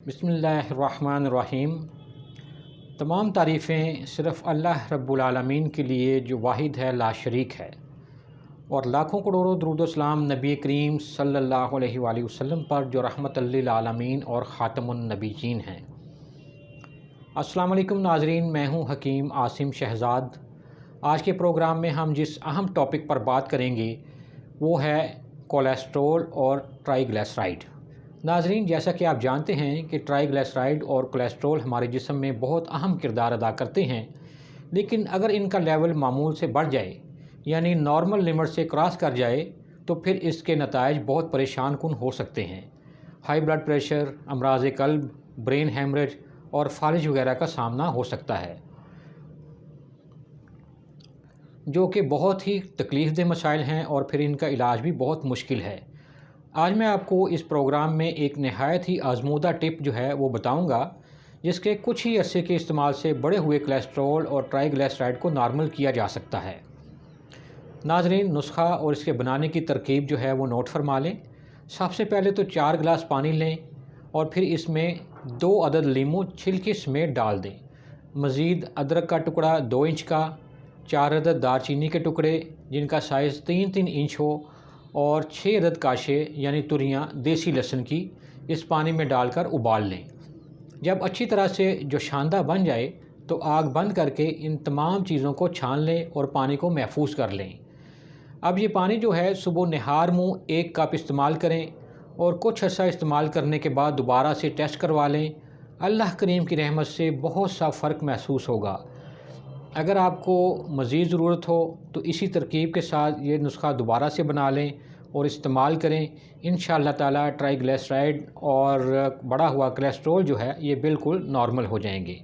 बिस्मिल्लाहिर्रहमानिर्रहीम। तमाम तारीफ़ें सिर्फ़ अल्लाह रब्बुल आलमीन के लिए जो वाहिद है, ला शरीक है, और लाखों करोड़ों दुरूद व सलाम नबी करीम सल्लल्लाहु अलैहि वसल्लम पर जो रहमतल लिल आलमीन और ख़ातमुन नबीयीन हैं। अस्सलाम वालेकुम नाज़रीन, मैं हूँ हकीम आसिम शहज़ाद। आज के प्रोग्राम में हम जिस अहम टॉपिक पर बात करेंगे वो है कोलेस्ट्रॉल और ट्राइग्लिसराइड। नाज़रीन, जैसा कि आप जानते हैं कि ट्राइग्लिसराइड और कोलेस्ट्रॉल हमारे जिस्म में बहुत अहम किरदार अदा करते हैं, लेकिन अगर इनका लेवल मामूल से बढ़ जाए यानी नॉर्मल लिमिट से क्रॉस कर जाए तो फिर इसके नताइज बहुत परेशान कुन हो सकते हैं। हाई ब्लड प्रेशर, अमराज़ क़ल्ब, ब्रेन हेमरेज और फालिज वगैरह का सामना हो सकता है, जो कि बहुत ही तकलीफ़देह मसाइल हैं और फिर इनका इलाज भी बहुत मुश्किल है। आज मैं आपको इस प्रोग्राम में एक नहायत ही आज़मूदा टिप जो है वो बताऊंगा, जिसके कुछ ही अरसे के इस्तेमाल से बढ़े हुए कोलेस्ट्रॉल और ट्राइग्लिसराइड को नॉर्मल किया जा सकता है। नाज़रीन, नुस्खा और इसके बनाने की तरकीब जो है वो नोट फरमा लें। सबसे पहले तो 4 गिलास पानी लें और फिर इसमें 2 अदद लीमू छिलके समेत डाल दें। मज़ीद अदरक का टुकड़ा 2 इंच का, 4 अदद दालचीनी के टुकड़े जिनका साइज़ 3-3 इंच हो और 6 अदद काशे यानी तुरियाँ देसी लहसुन की इस पानी में डालकर उबाल लें। जब अच्छी तरह से जो शानदा बन जाए तो आग बंद करके इन तमाम चीज़ों को छान लें और पानी को महफूज कर लें। अब ये पानी जो है सुबह नहार मुँह 1 कप इस्तेमाल करें और कुछ अर्सा इस्तेमाल करने के बाद दोबारा से टेस्ट करवा लें। अल्लाह करीम की रहमत से बहुत सा फ़र्क महसूस होगा। अगर आपको मज़ीद ज़रूरत हो तो इसी तरकीब के साथ ये नुस्खा दोबारा से बना लें और इस्तेमाल करें। इंशाअल्लाह ताला ट्राइग्लिसराइड और बढ़ा हुआ कोलेस्ट्रॉल जो है ये बिल्कुल नॉर्मल हो जाएंगे।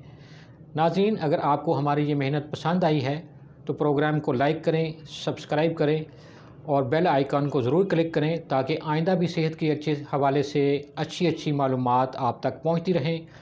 नाज़रीन, अगर आपको हमारी ये मेहनत पसंद आई है तो प्रोग्राम को लाइक करें, सब्सक्राइब करें और बेल आइकन को ज़रूर क्लिक करें ताकि आइंदा भी सेहत के अच्छे हवाले से अच्छी मालूमात आप तक पहुँचती रहें।